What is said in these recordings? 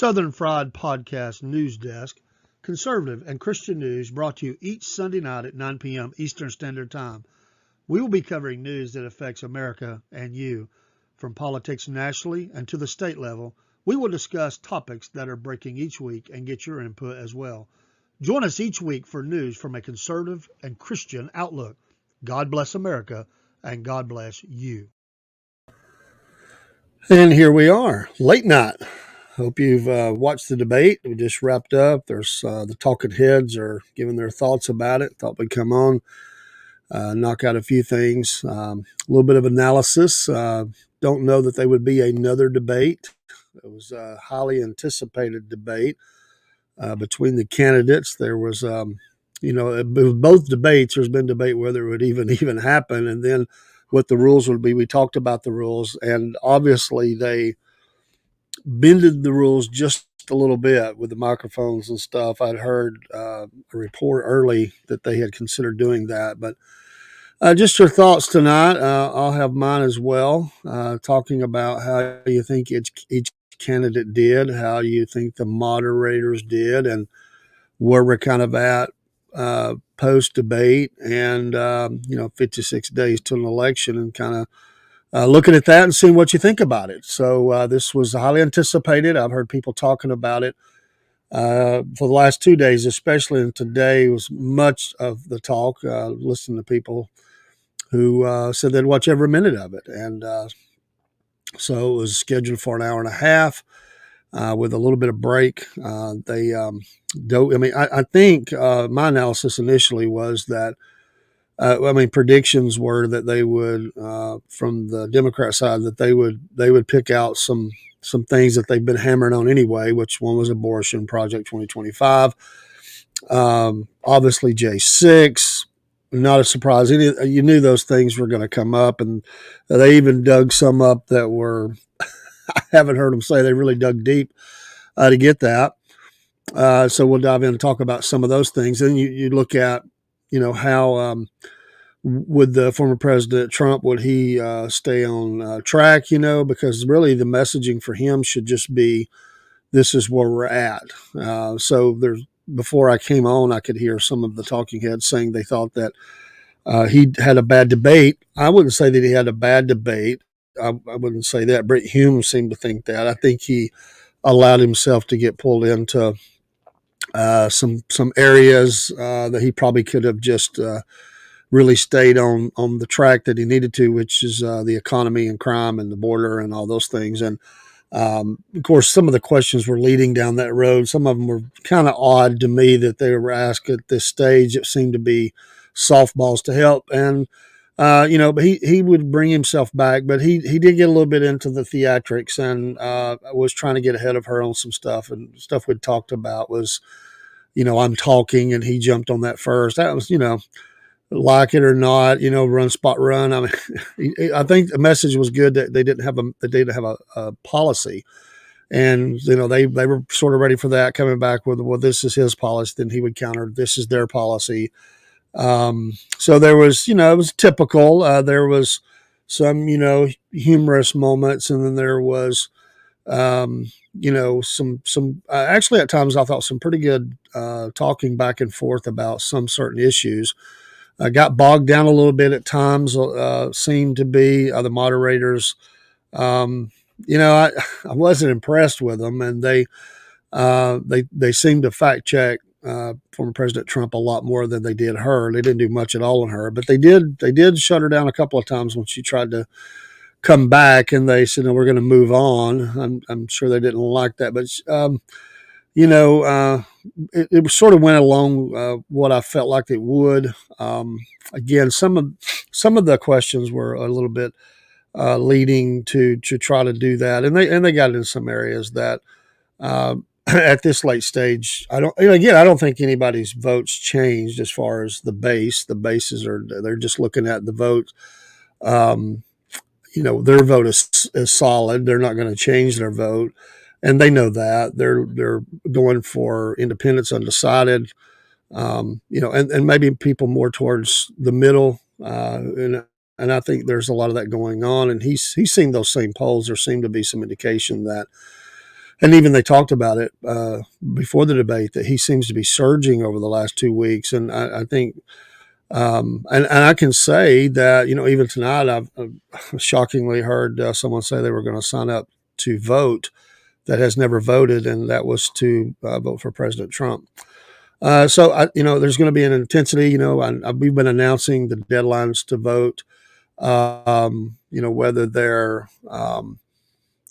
Southern Fried Podcast News Desk, conservative and Christian news brought to you each Sunday night at 9 p.m. Eastern Standard Time. We will be covering news that affects America and you. From politics nationally and to the state level, we will discuss topics that are breaking each week and get your input as well. Join us each week for news from a conservative and Christian outlook. God bless America and God bless you. And here we are, late night. Hope you've watched the debate. We just wrapped up. There's the talking heads are giving their thoughts about it. Thought we'd come on, knock out a few things, a little bit of analysis. Don't know that there would be another debate. It was a highly anticipated debate between the candidates. There was, both debates. There's been debate whether it would even happen, and then what the rules would be. We talked about the rules, and obviously they bended the rules just a little bit with the microphones and stuff. I'd heard a report early that they had considered doing that, but just your thoughts tonight. I'll have mine as well, talking about how you think each candidate did, how you think the moderators did, and where we're kind of at post-debate and, 56 days to an election, and kind of looking at that and seeing what you think about it. So this was highly anticipated. I've heard people talking about it for the last 2 days, especially, and today was much of the talk, listening to people who said they'd watch every minute of it. And so it was scheduled for an hour and a half with a little bit of break. I think my analysis initially was that predictions were that they would, from the Democrat side, that they would pick out some things that they've been hammering on anyway, which one was abortion, Project 2025, obviously J6, not a surprise. You knew those things were going to come up, and they even dug some up that were, I haven't heard them say they really dug deep to get that. So we'll dive in and talk about some of those things. Then you look at, how would the former President Trump, would he stay on track, because really the messaging for him should just be, this is where we're at. So before I came on, I could hear some of the talking heads saying they thought that he had a bad debate. I wouldn't say that he had a bad debate. I wouldn't say that. Brett Hume seemed to think that. I think he allowed himself to get pulled into some areas that he probably could have just really stayed on the track that he needed to, which is the economy and crime and the border and all those things. And of course, some of the questions were leading down that road. Some of them were kind of odd to me that they were asked at this stage. It seemed to be softballs to help. And, but he would bring himself back, but he did get a little bit into the theatrics and was trying to get ahead of her on some stuff. And stuff we'd talked about was, I'm talking, and he jumped on that first. That was, like it or not, run, spot, run. I mean, I think the message was good that they didn't have a policy, and they were sort of ready for that, coming back with, well, this is his policy. Then he would counter, this is their policy. So there was, it was typical. There was some, humorous moments, and then there was, some actually at times I thought some pretty good talking back and forth about some certain issues. Got bogged down a little bit at times, seemed to be the moderators. I wasn't impressed with them, and they seemed to fact check former President Trump a lot more than they did her. They didn't do much at all on her, but they did shut her down a couple of times when she tried to come back, and they said, no, we're going to move on. I'm sure they didn't like that, but it sort of went along what I felt like it would. Again, some of the questions were a little bit leading to try to do that, and they got into some areas that at this late stage, I don't think anybody's votes changed as far as the base. The bases they're just looking at the votes. Their vote is solid. They're not going to change their vote. And they know that they're going for independents, undecided, and maybe people more towards the middle. And I think there's a lot of that going on. And he's seen those same polls. There seemed to be some indication that and even they talked about it before the debate that he seems to be surging over the last 2 weeks. And I think, and I can say that, even tonight, I've shockingly heard someone say they were going to sign up to vote that has never voted, and that was to vote for President Trump. There's going to be an intensity. We've been announcing the deadlines to vote. Whether they're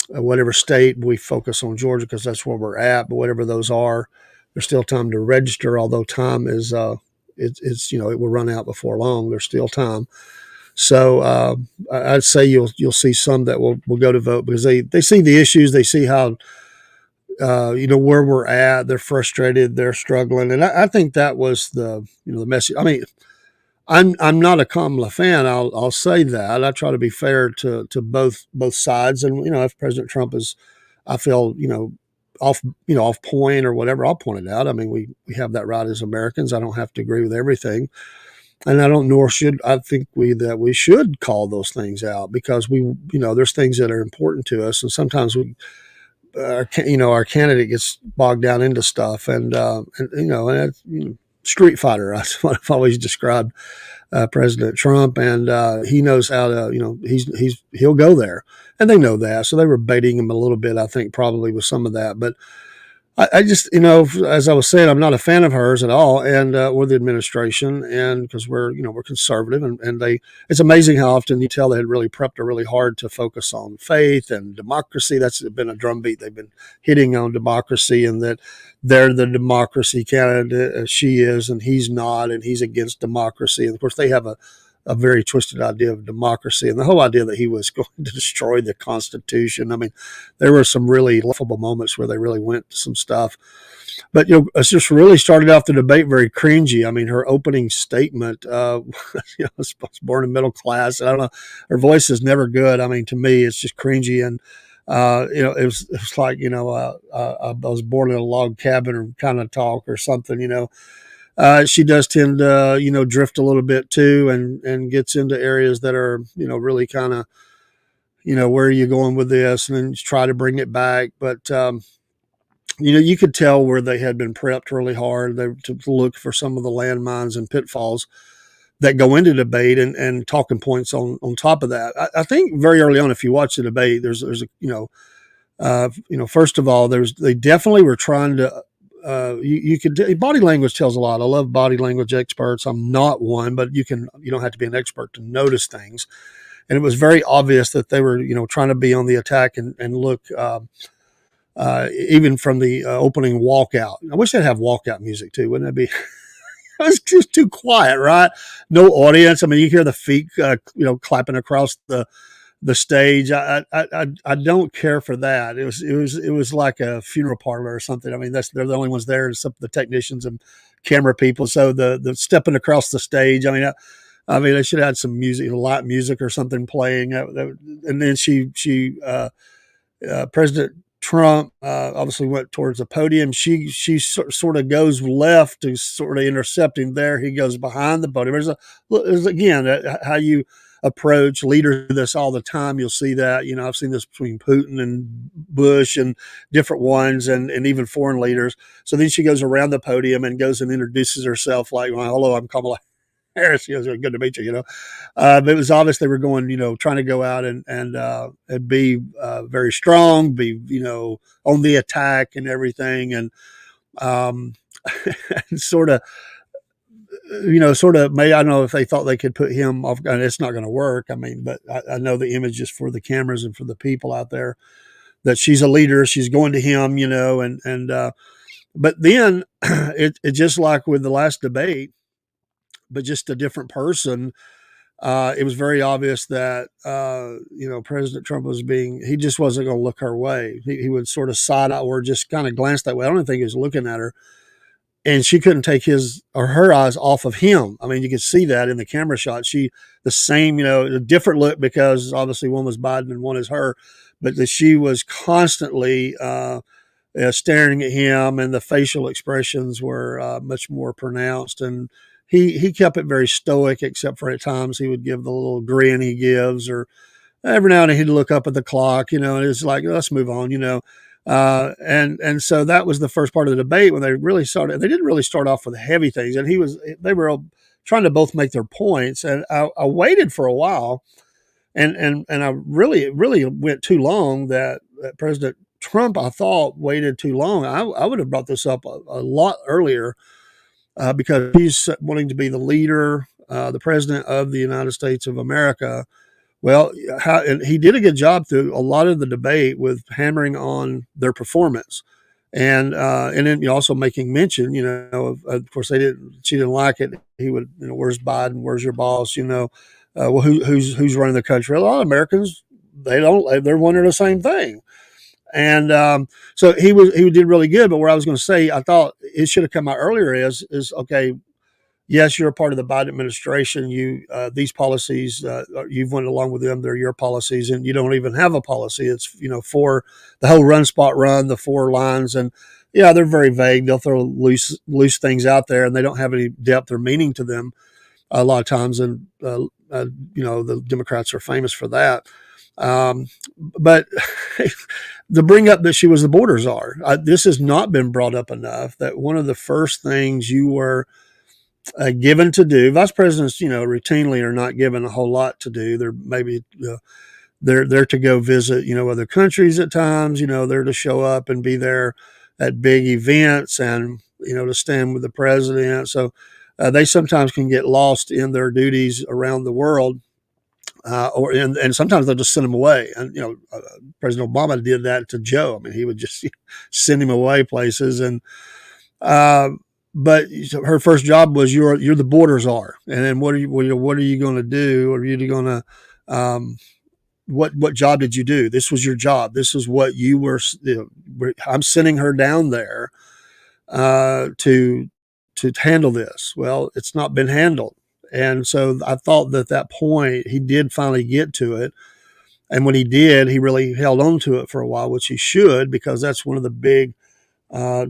whatever state, we focus on Georgia because that's where we're at. But whatever those are, there's still time to register. Although time is, it will run out before long. There's still time. So I'd say you'll see some that will go to vote because they see the issues, they see how where we're at. They're frustrated, they're struggling, and I think that was the message. I mean, I'm not a Kamala fan. I'll say that. I try to be fair to both sides, and if President Trump is, I feel off point or whatever, I'll point it out. I mean, we have that right as Americans. I don't have to agree with everything. And I don't, nor should I think we should call those things out because there's things that are important to us, and sometimes our candidate gets bogged down into stuff, and street fighter. That's what I've always described President Trump, and he knows how to, he'll go there, and they know that, so they were baiting him a little bit, I think, probably with some of that, but. I just, as I was saying, I'm not a fan of hers at all, and or the administration, and because we're conservative, and it's amazing how often you tell they had really prepped her really hard to focus on faith and democracy. That's been a drumbeat they've been hitting on democracy, and that they're the democracy candidate, she is, and he's not, and he's against democracy. And of course, they have a very twisted idea of democracy, and the whole idea that he was going to destroy the Constitution. I mean, there were some really laughable moments where they really went to some stuff. But, it's just really started off the debate very cringy. I mean, her opening statement, I was born in middle class. I don't know. Her voice is never good. I mean, to me, it's just cringy. And, it was like, I was born in a log cabin or kind of talk or something. She does tend to, drift a little bit too, and gets into areas that are, really kind of, where are you going with this, and then try to bring it back. But, you could tell where they had been prepped really hard to look for some of the landmines and pitfalls that go into debate and talking points on top of that. I think very early on, if you watch the debate, there's first of all, they definitely were trying to, you could, body language tells a lot. I love body language experts. I'm not one, but you don't have to be an expert to notice things. And it was very obvious that they were, trying to be on the attack and look, even from the opening walkout. I wish they'd have walkout music too. Wouldn't that be? It's just too quiet, right? No audience. I mean, you hear the feet, clapping across the stage. I don't care for that. It was like a funeral parlor or something. I mean, they're the only ones there, and some of the technicians and camera people. So the stepping across the stage. I mean, they should have had some music, light music or something playing. And then President Trump obviously went towards the podium. She sort of goes left to sort of intercept him there. He goes behind the podium. There's again how you approach leaders do this all the time. You'll see that, I've seen this between Putin and Bush and different ones, and even foreign leaders. So then she goes around the podium and goes and introduces herself like, well, hello, I'm Kamala Harris. She goes, good to meet you, but it was obvious they were going, trying to go out and be very strong, be, on the attack and everything. And sort of I don't know if they thought they could put him off, and it's not going to work. I mean, but I know the image is for the cameras and for the people out there that she's a leader. She's going to him, but then it just like with the last debate, but just a different person. It was very obvious that, President Trump he just wasn't going to look her way. He would sort of side out or just kind of glance that way. I don't think he was looking at her. And she couldn't take his or her eyes off of him. I mean, you could see that in the camera shot. The same, a different look because obviously one was Biden and one is her, but that she was constantly staring at him, and the facial expressions were much more pronounced. And he kept it very stoic, except for at times he would give the little grin he gives, or every now and then he'd look up at the clock, and it's like, let's move on, And so that was the first part of the debate when they really started. They didn't really start off with heavy things, and they were trying to both make their points. And I waited for a while, and I really went too long. That President Trump, I thought, waited too long. I would have brought this up a lot earlier, because he's wanting to be the leader, the president of the United States of America. Well, and he did a good job through a lot of the debate with hammering on their performance, and then also making mention, of course they didn't, she didn't like it. He would, where's Biden? Where's your boss? Well, who's running the country? A lot of Americans, they're wondering the same thing. And so he did really good. But what I was going to say, I thought it should have come out earlier is okay. Yes, you're a part of the Biden administration. These policies, you've went along with them. They're your policies, and you don't even have a policy. It's for the whole run, spot, run, the 4 lines, and yeah, they're very vague. They'll throw loose things out there, and they don't have any depth or meaning to them a lot of times. And the Democrats are famous for that. But to bring up that she was the border czar, this has not been brought up enough. That one of the first things you were given to do. Vice presidents, routinely are not given a whole lot to do. They're maybe they're to go visit, other countries at times. They're to show up and be there at big events, and to stand with the president. So they sometimes can get lost in their duties around the world, and sometimes they'll just send them away. And President Obama did that to Joe. I mean, he would just send him away places, and but her first job was you're the border czar, and then what are you going to do? Are you going to what job did you do? This was your job. This is what you were. I'm sending her down there to handle this. Well, it's not been handled, and so I thought that point he did finally get to it, and when he did, he really held on to it for a while, which he should, because that's one of the big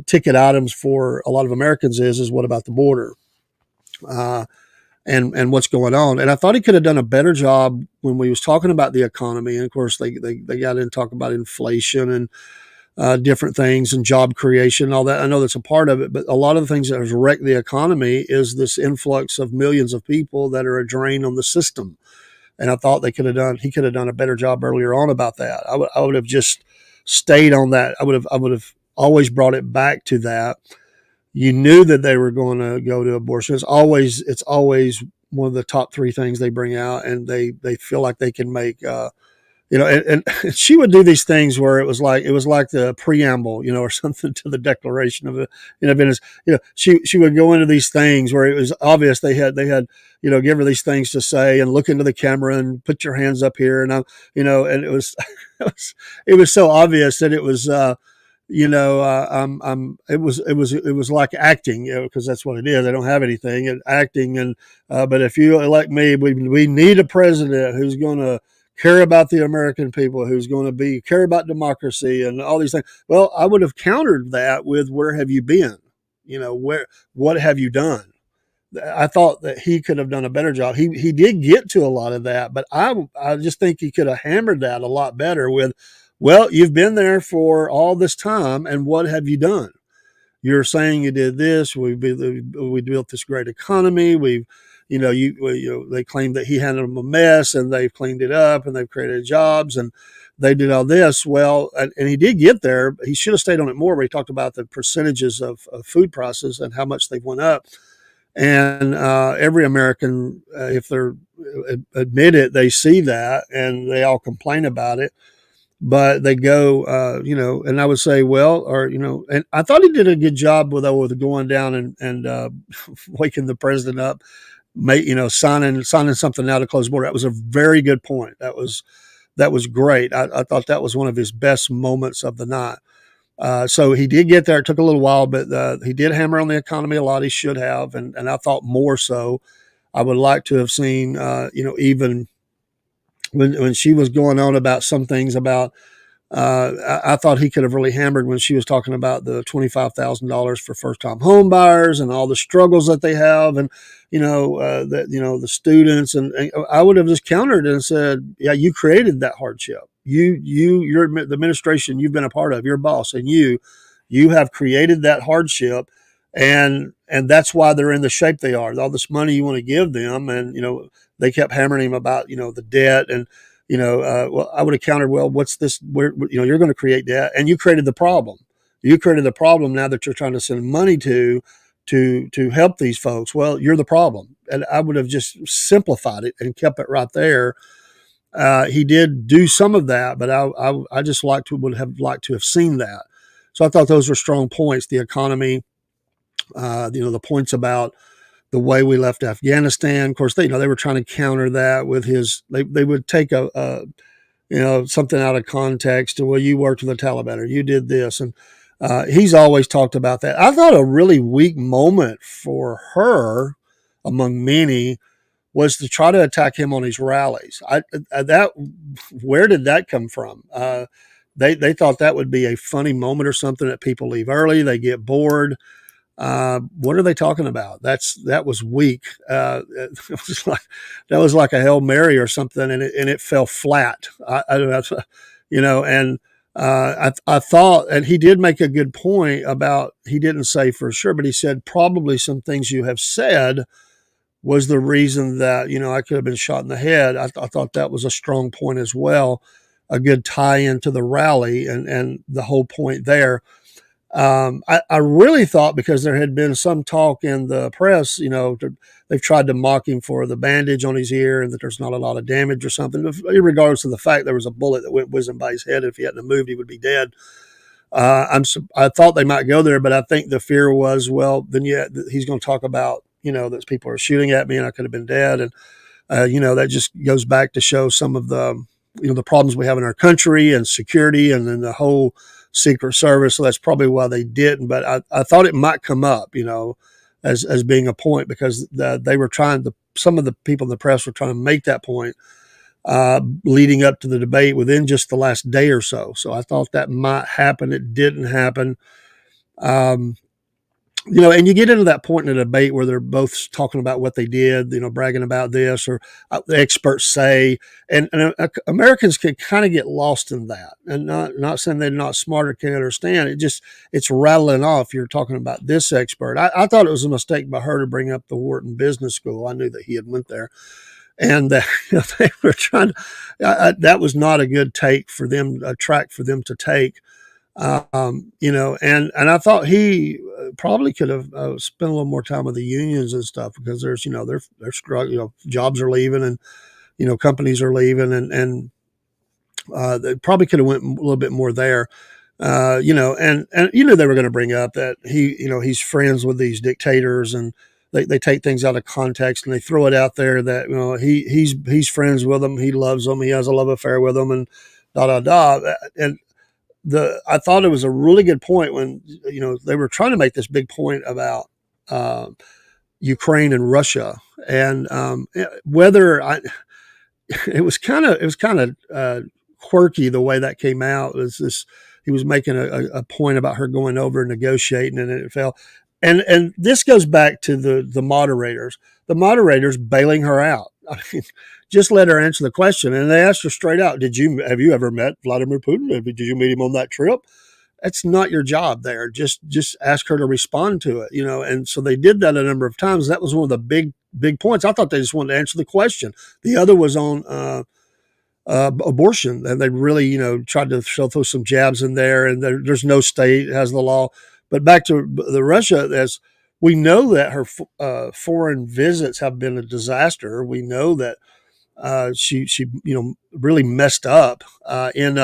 ticket items for a lot of Americans is what about the border, and what's going on. And I thought he could have done a better job when we was talking about the economy. And of course they got in talk about inflation and different things and job creation and all that. I know that's a part of it, but a lot of the things that has wrecked the economy is this influx of millions of people that are a drain on the system. And I thought he could have done a better job earlier on about that. I would have just stayed on that. I would have always brought it back to that. You knew that they were going to go to abortion. It's always one of the top 3 things they bring out, and they feel like they can make, and she would do these things where it was like the preamble, or something to the Declaration of Independence. She would go into these things where it was obvious they had, give her these things to say and look into the camera and put your hands up here. And and it was, it was so obvious that it was, it was like acting, because that's what it is. They don't have anything and acting. And, but if you elect me, we need a president who's going to care about the American people, who's going to care about democracy and all these things. Well, I would have countered that with, where have you been? What have you done? I thought that he could have done a better job. He did get to a lot of that, but I just think he could have hammered that a lot better with, well, you've been there for all this time, and what have you done? You're saying you did this. We built this great economy. They claim that he handled them a mess, and they've cleaned it up, and they've created jobs, and they did all this. Well, and he did get there. He should have stayed on it more, where he talked about the percentages of food prices and how much they've went up. And every American, if they're admit it, they see that, and they all complain about it. But they go, and I would say, and I thought he did a good job with going down and waking the president up, signing something out to close the border. That was a very good point. That was great. I thought that was one of his best moments of the night. So he did get there. It took a little while, but he did hammer on the economy a lot. He should have, and I thought more so. I would like to have seen, even when she was going on about some things about I thought he could have really hammered when she was talking about the $25,000 for first-time home buyers and all the struggles that they have, and that the students, and I would have just countered and said, yeah, you created that hardship. You're the administration you've been a part of, your boss, and you have created that hardship, and that's why they're in the shape they are. All this money you want to give them, and they kept hammering him about the debt, and well, I would have countered, well, what's this? You're going to create debt, and you created the problem. You created the problem now that you're trying to send money to help these folks. Well, you're the problem, and I would have just simplified it and kept it right there. He did do some of that, but I just would have liked to have seen that. So I thought those were strong points. The economy, the points about the way we left Afghanistan. Of course, they were trying to counter that with they would take something out of context. Well, you worked with the Taliban or you did this. And he's always talked about that. I thought a really weak moment for her, among many, was to try to attack him on his rallies. Where did that come from? They thought that would be a funny moment or something, that people leave early, they get bored. What are they talking about? That was weak. That was like a Hail Mary or something, and it fell flat. I don't know, and I thought, and he did make a good point about, he didn't say for sure, but he said probably some things you have said was the reason that I could have been shot in the head. I thought that was a strong point as well, a good tie into the rally and the whole point there. I really thought, because there had been some talk in the press, they've tried to mock him for the bandage on his ear and that there's not a lot of damage or something, regardless of the fact there was a bullet that went whizzing by his head. If he hadn't moved, he would be dead. I thought they might go there, but I think the fear was, well, then he's going to talk about, that people are shooting at me and I could have been dead. And, that just goes back to show some of the, the problems we have in our country and security and then the whole Secret Service. So that's probably why they didn't. But I thought it might come up, as being a point, because they were some of the people in the press were trying to make that point leading up to the debate within just the last day or so. So I thought that might happen. It didn't happen. And you get into that point in a debate where they're both talking about what they did, bragging about this, or the experts say, and Americans can kind of get lost in that, and not saying they're not smart or can't understand. It's rattling off. You're talking about this expert. I thought it was a mistake by her to bring up the Wharton Business School. I knew that he had went there, and they were trying to, that was not a good track for them to take. And I thought he probably could have spent a little more time with the unions and stuff, because there's, they're struggling, jobs are leaving, and, companies are leaving, and they probably could have went a little bit more there. And they were going to bring up that he's friends with these dictators, and they take things out of context and they throw it out there that, he's friends with them. He loves them. He has a love affair with them, and and I thought it was a really good point when, they were trying to make this big point about Ukraine and Russia, and it was kind of quirky the way that came out. He was making a point about her going over and negotiating, and it fell. And this goes back to the moderators bailing her out. I mean, just let her answer the question. And they asked her straight out, have you ever met Vladimir Putin? Did you meet him on that trip? That's not your job there. Just ask her to respond to it, And so they did that a number of times. That was one of the big points. I thought they just wanted to answer the question. The other was on abortion, and they really, tried to throw some jabs in there. And there's no state has the law. But back to the Russia, as we know that her foreign visits have been a disaster. We know that she really messed up in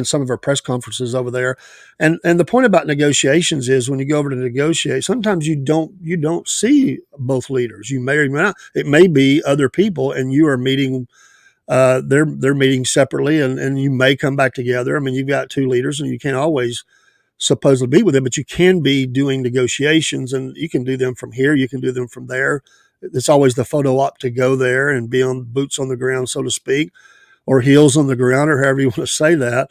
some of her press conferences over there. And the point about negotiations is, when you go over to negotiate, sometimes you don't see both leaders. You may or may not. It may be other people, and you are meeting. They're meeting separately, and you may come back together. I mean, you've got two leaders, and you can't always supposedly be with them, but you can be doing negotiations, and you can do them from here. You can do them from there. It's always the photo op to go there and be on boots on the ground, so to speak. or heels on the ground, or however you want to say that.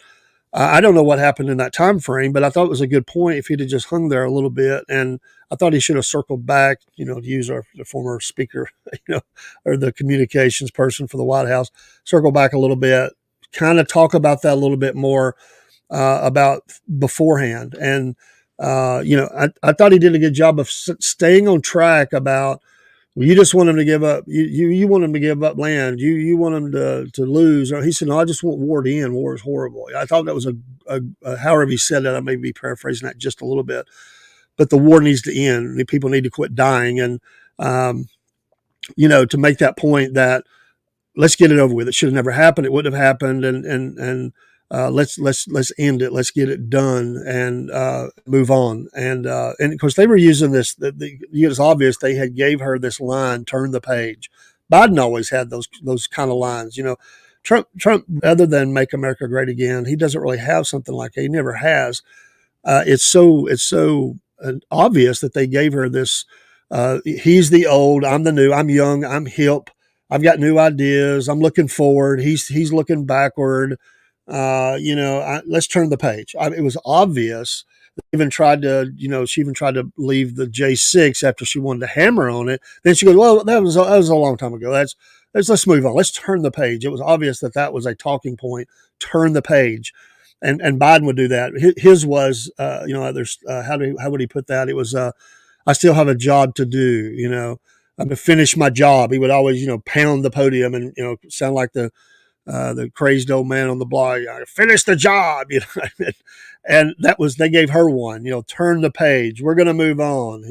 I don't know what happened in that time frame, but I thought it was a good point if he'd have just hung there a little bit. And I thought he should have circled back, to use the former speaker, or the communications person for the White House, circle back a little bit, kind of talk about that a little bit more, about beforehand. And, I thought he did a good job of staying on track about, well, you just want him to give up. You want him to give up land. You want him to lose. He said, no, I just want war to end. War is horrible. I thought that was a however he said that. I may be paraphrasing that just a little bit, but the war needs to end. The people need to quit dying. And, to make that point that let's get it over with. It should have never happened. It wouldn't have happened. And let's end it. Let's get it done and move on. And of course they were using this. It was obvious they had gave her this line, "Turn the page." Biden always had those kind of lines. Trump, other than "Make America Great Again," he doesn't really have something like that. He never has. It's so obvious that they gave her this. He's the old, I'm the new, I'm young, I'm hip, I've got new ideas, I'm looking forward. He's looking backward. Let's turn the page. It was obvious. Even tried to, she even tried to leave the J6 after she wanted to hammer on it. Then she goes, well, that was a long time ago. Let's move on. Let's turn the page. It was obvious that was a talking point. Turn the page. And Biden would do that. His was, there's, how would he put that? It was, I still have a job to do, I'm to finish my job. He would always, pound the podium and, sound like the crazed old man on the block, finish the job, and they gave her one, turn the page. We're going to move on.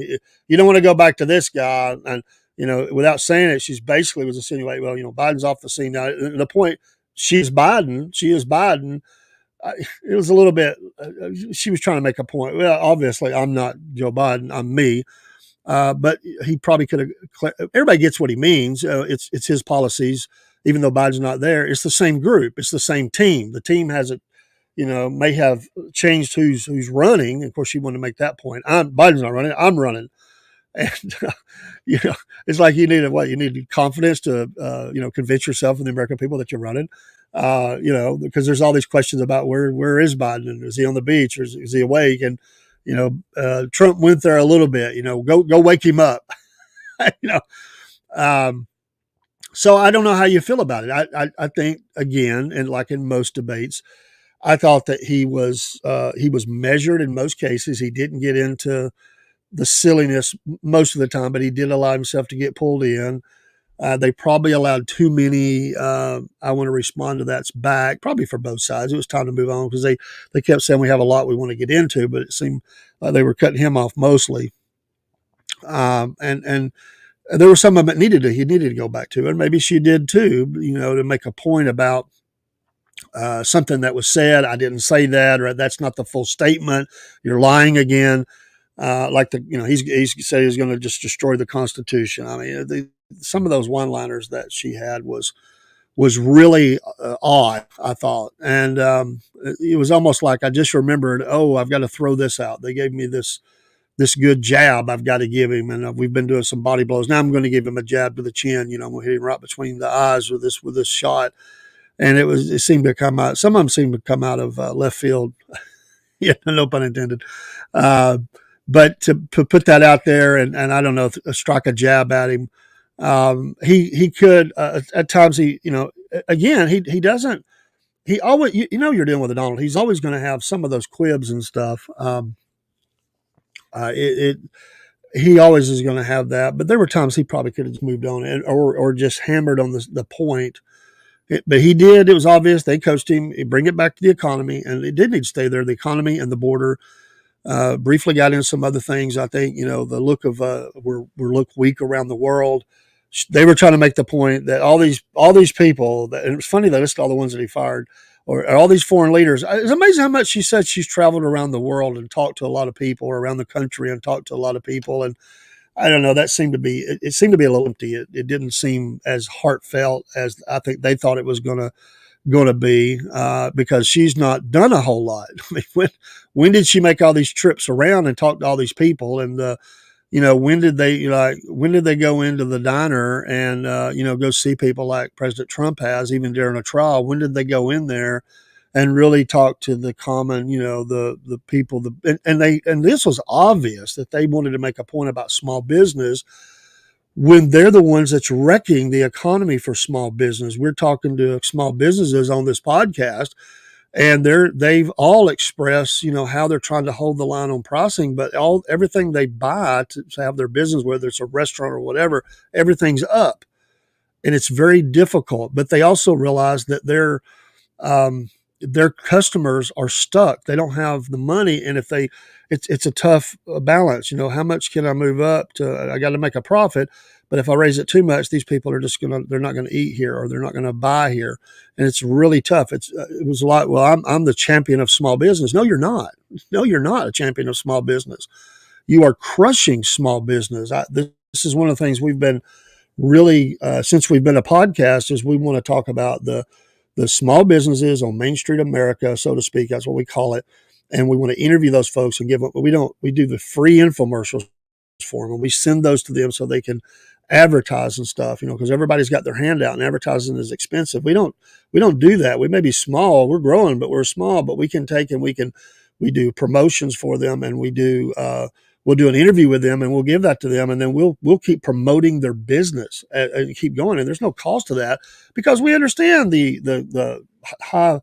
You don't want to go back to this guy. And, without saying it, she's basically was insinuating, well, Biden's off the scene now. The point, she is Biden. It was a little bit, she was trying to make a point. Well, obviously I'm not Joe Biden, I'm me. But he probably could have, everybody gets what he means. It's his policies, even though Biden's not there. It's the same group. It's the same team. The team hasn't, may have changed who's running. Of course, she wanted to make that point. Biden's not running. I'm running. And, it's like you need confidence to, convince yourself and the American people that you're running. Because there's all these questions about where is Biden, and is he on the beach, or is he awake? And, Trump went there a little bit, go wake him up, So I don't know how you feel about it. I think, again, and like in most debates, I thought that he was measured in most cases. He didn't get into the silliness most of the time, but he did allow himself to get pulled in. They probably allowed too many, I want to respond to that's back, probably for both sides. It was time to move on because they kept saying we have a lot we want to get into, but it seemed like they were cutting him off mostly. And there was some of it he needed to go back to, and maybe she did too, to make a point about something that was said. I didn't say that, or that's not the full statement. You're lying again. He said he was going to just destroy the Constitution. I mean, some of those one-liners that she had was really odd, I thought. And it was almost like I just remembered, I've got to throw this out. They gave me this good jab I've got to give him. And we've been doing some body blows. Now I'm going to give him a jab to the chin. I'm going to hit him right between the eyes with this shot. And it seemed to come out. Some of them seemed to come out of left field. Yeah, no pun intended. But to put that out there and I don't know, strike a jab at him. He could, at times again, he doesn't, he always, you're dealing with a Donald. He's always going to have some of those quibs and stuff. He always is going to have that, but there were times he probably could have just moved on or just hammered on the point. But he did. It was obvious. They coached him. Bring it back to the economy, and it did need to stay there. The economy and the border. Briefly got into some other things. I think, the look of we're look weak around the world. They were trying to make the point that all these people, and it was funny they listed all the ones that he fired, or all these foreign leaders. It's amazing how much she said she's traveled around the world and talked to a lot of people, or around the country and talked to a lot of people. And I don't know, that seemed to be, it seemed to be a little empty. It didn't seem as heartfelt as I think they thought it was going to be, because she's not done a whole lot. I mean, when did she make all these trips around and talk to all these people? And when did they go into the diner and, go see people like President Trump has, even during a trial? When did they go in there and really talk to the common, the people, and this was obvious that they wanted to make a point about small business when they're the ones that's wrecking the economy for small business. We're talking to small businesses on this podcast, and they've all expressed, how they're trying to hold the line on pricing, but everything they buy to have their business, whether it's a restaurant or whatever, everything's up, and it's very difficult. But they also realize that their customers are stuck. They don't have the money, and it's a tough balance. How much can I move up to? I got to make a profit, but if I raise it too much, these people are they're not going to eat here, or they're not going to buy here, and it's really tough. It was a lot. Well, I'm the champion of small business. No, you're not. No, you're not a champion of small business. You are crushing small business. This is one of the things we've been really since we've been a podcast, is we want to talk about the small businesses on Main Street America, so to speak. That's what we call it. And we want to interview those folks and we do the free infomercials for them. And we send those to them so they can advertise and stuff, because everybody's got their hand out and advertising is expensive. We don't do that. We may be small, we're growing, but we're small, but we can take and we do promotions for them, and we'll do an interview with them, and we'll give that to them, and then we'll keep promoting their business and keep going. And there's no cost to that, because we understand the high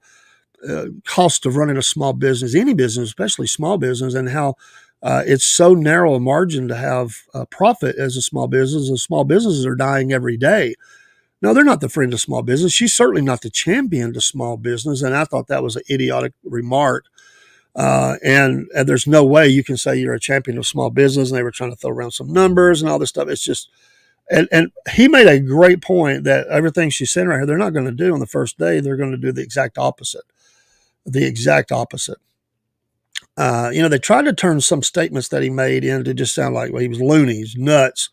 cost of running a small business, any business, especially small business, and how it's so narrow a margin to have a profit as a small business. And small businesses are dying every day. No, they're not the friend of small business. She's certainly not the champion to small business. And I thought that was an idiotic remark. And there's no way you can say you're a champion of small business. And they were trying to throw around some numbers and all this stuff. It's just, and he made a great point that everything she said right here, they're not going to do on the first day. They're going to do the exact opposite. The exact opposite. They tried to turn some statements that he made into just sound like, well, he was loony, he's nuts,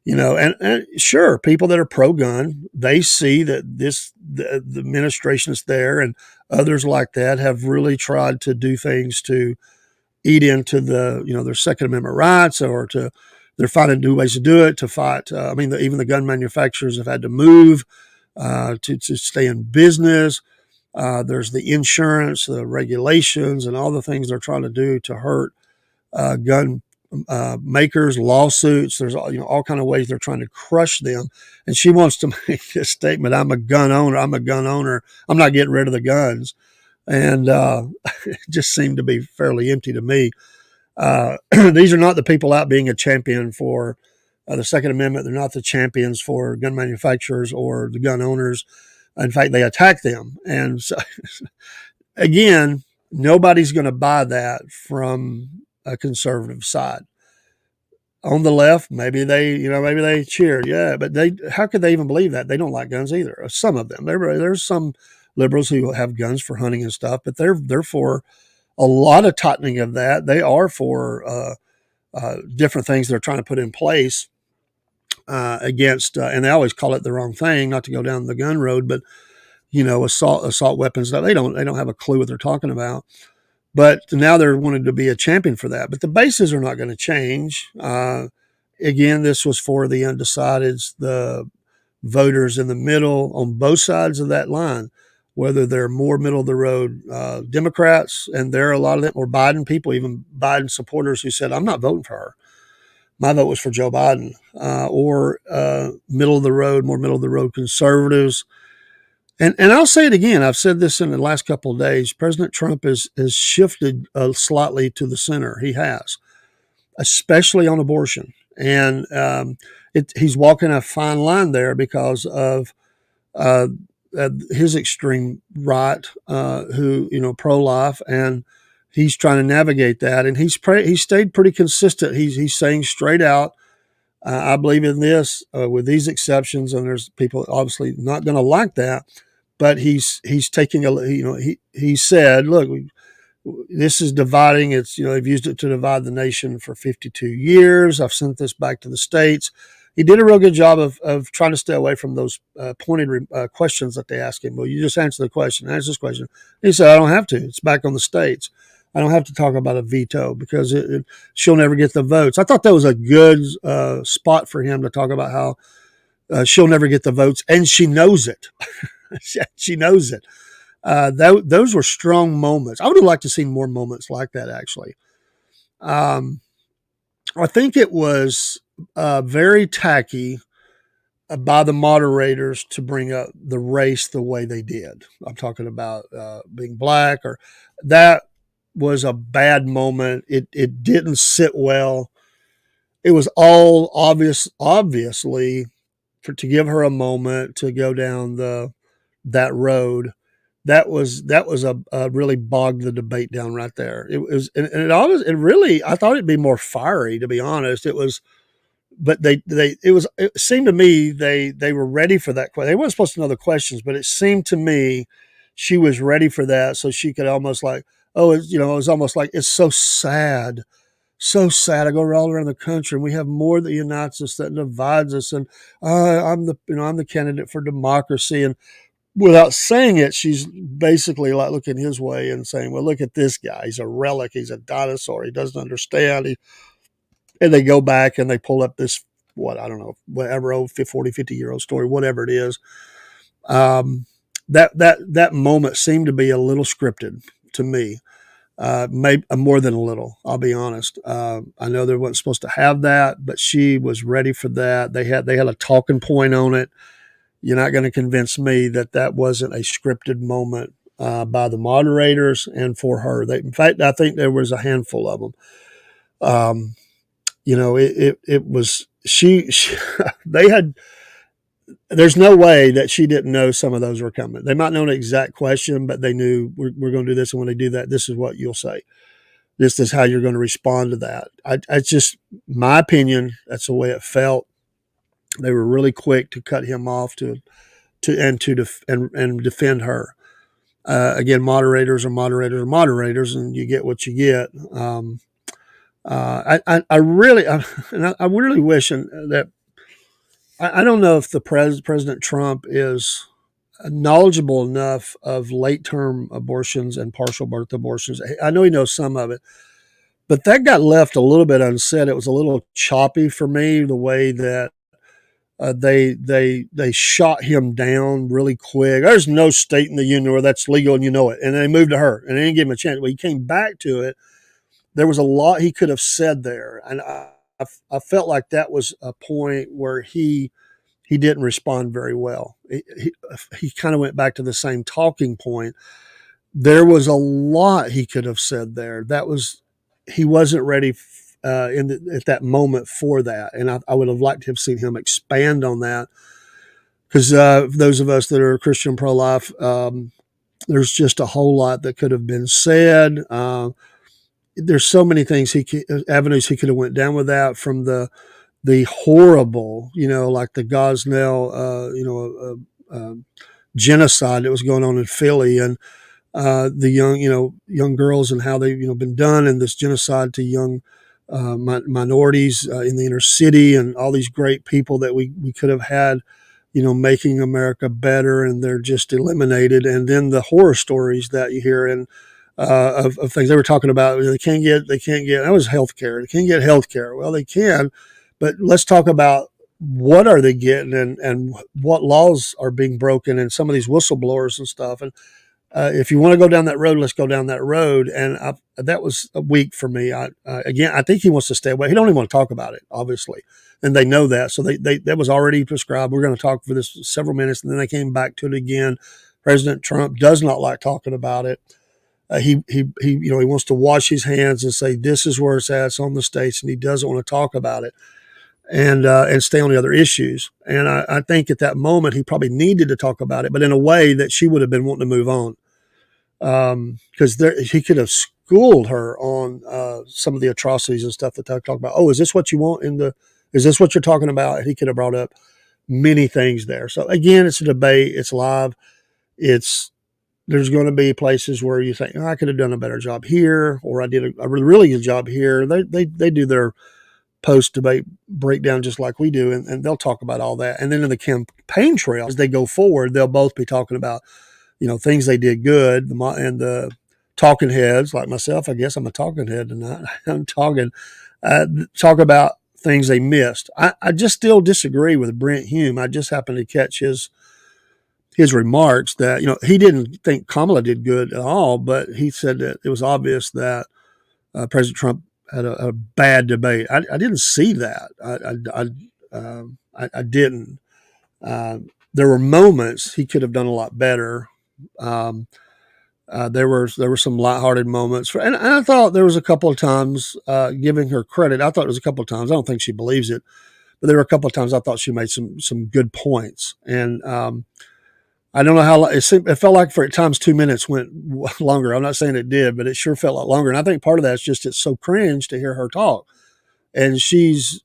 and sure, people that are pro-gun, they see that the administration is there, and others like that have really tried to do things to eat into their Second Amendment rights, or they're finding new ways to do it, to fight. Even the gun manufacturers have had to move to stay in business. There's the insurance, the regulations, and all the things they're trying to do to hurt gun makers, lawsuits. There's all kind of ways they're trying to crush them. And she wants to make this statement: "I'm a gun owner. I'm a gun owner. I'm not getting rid of the guns." And it just seemed to be fairly empty to me. These are not the people out being a champion for the Second Amendment. They're not the champions for gun manufacturers or the gun owners. In fact, they attack them. And so, again, nobody's going to buy that from a conservative side. On the left, maybe they cheered, yeah, but how could they even believe that? They don't like guns either. Some of them. There's some liberals who have guns for hunting and stuff, but they're for a lot of tightening of that. They are for different things they're trying to put in place against, and they always call it the wrong thing, not to go down the gun road, but assault weapons. They don't have a clue what they're talking about. But now they're wanting to be a champion for that. But the bases are not going to change. Again, this was for the undecideds, the voters in the middle on both sides of that line, whether they're more middle of the road Democrats, and there are a lot of them, or Biden people, even Biden supporters who said, "I'm not voting for her. My vote was for Joe Biden," or more middle of the road conservatives. And I'll say it again. I've said this in the last couple of days. President Trump has shifted slightly to the center. He has, especially on abortion. And he's walking a fine line there because of his extreme right, who pro-life, and he's trying to navigate that. And he's stayed pretty consistent. He's saying straight out, I believe in this with these exceptions, and there's people obviously not going to like that, but he's taking he said, look, this is dividing. It's they've used it to divide the nation for 52 years. I've sent this back to the states. He did a real good job of trying to stay away from those pointed questions that they ask him. Well, you just answer the question. Answer this question. He said, I don't have to. It's back on the states. I don't have to talk about a veto because she'll never get the votes. I thought that was a good spot for him to talk about how she'll never get the votes, and she knows it. She knows it. Those were strong moments. I would have liked to see more moments like that, actually. Um, I think it was very tacky by the moderators to bring up the race the way they did. I'm talking about being black, or that was a bad moment. It didn't sit well. It was all obviously, to give her a moment to go down that road. That was a really bogged the debate down right there. It was, and it really, I thought it'd be more fiery, to be honest. It was, but it seemed to me they were ready for that question. They weren't supposed to know the questions, but it seemed to me she was ready for that, so she could almost like, oh, it was almost like, it's so sad, so sad. I go all around the country, and we have more that unites us than divides us, and I'm the candidate for democracy, and without saying it, she's basically like looking his way and saying, well, look at this guy. He's a relic. He's a dinosaur. He doesn't understand. And they go back and they pull up this, what, I don't know, whatever old 40, 50-year-old story, whatever it is. That moment seemed to be a little scripted to me. Maybe more than a little, I'll be honest. I know they weren't supposed to have that, but she was ready for that. They had a talking point on it. You're not going to convince me that wasn't a scripted moment by the moderators and for her. In fact, I think there was a handful of them. It was she they had. There's no way that she didn't know some of those were coming. They might know an exact question, but they knew we're going to do this, and when they do that, this is what you'll say. This is how you're going to respond to that. It's just my opinion. That's the way it felt. They were really quick to cut him off and defend her. Again, moderators are moderators are moderators, and you get what you get. I really wish that I don't know if President Trump is knowledgeable enough of late term abortions and partial birth abortions. I know he knows some of it, but that got left a little bit unsaid. It was a little choppy for me, the way that they shot him down really quick. There's no state in the union where that's legal, and you know it. And they moved to her, and they didn't give him a chance. When he came back to it, there was a lot he could have said there, and I felt like that was a point where he didn't respond very well. He kind of went back to the same talking point. There was a lot he could have said there. He wasn't ready at that moment for that, and I would have liked to have seen him expand on that, because those of us that are Christian pro-life, there's just a whole lot that could have been said. There's so many things avenues he could have went down with that, from the horrible, like the Gosnell, genocide that was going on in Philly, and the young girls, and how they've been done, and this genocide to young minorities in the inner city, and all these great people that we could have had, making America better, and they're just eliminated. And then the horror stories that you hear of things they were talking about. They can't get, that was healthcare. They can't get healthcare. Well, they can, but let's talk about what are they getting, and what laws are being broken, and some of these whistleblowers and stuff. And if you want to go down that road, let's go down that road. And that was a week for me. Again, I think he wants to stay away. He don't even want to talk about it, obviously, and they know that. So that was already prescribed. We're going to talk for this several minutes, and then they came back to it again. President Trump does not like talking about it. He wants to wash his hands and say this is where it's at. It's on the states, and he doesn't want to talk about it, and stay on the other issues. And I think at that moment he probably needed to talk about it, but in a way that she would have been wanting to move on, because he could have schooled her on some of the atrocities and stuff that they talk about. Oh, is this what you want is this what you're talking about? And he could have brought up many things there. So again, it's a debate. It's live. There's going to be places where you think, I could have done a better job here, or I did a really good job here. They do their post-debate breakdown just like we do, and they'll talk about all that. And then in the campaign trail, as they go forward, they'll both be talking about, things they did good, and the talking heads like myself. I guess I'm a talking head tonight. I'm talk about things they missed. I just still disagree with Brent Hume. I just happened to catch his remarks that, he didn't think Kamala did good at all, but he said that it was obvious that President Trump had a bad debate. I didn't see that. I didn't. There were moments he could have done a lot better. There were some lighthearted moments, and I thought there was a couple of times, giving her credit. I thought it was a couple of times. I don't think she believes it, but there were a couple of times I thought she made some good points, and I don't know how it felt like for at times 2 minutes went longer. I'm not saying it did, but it sure felt like longer. And I think part of that is just it's so cringe to hear her talk, and she's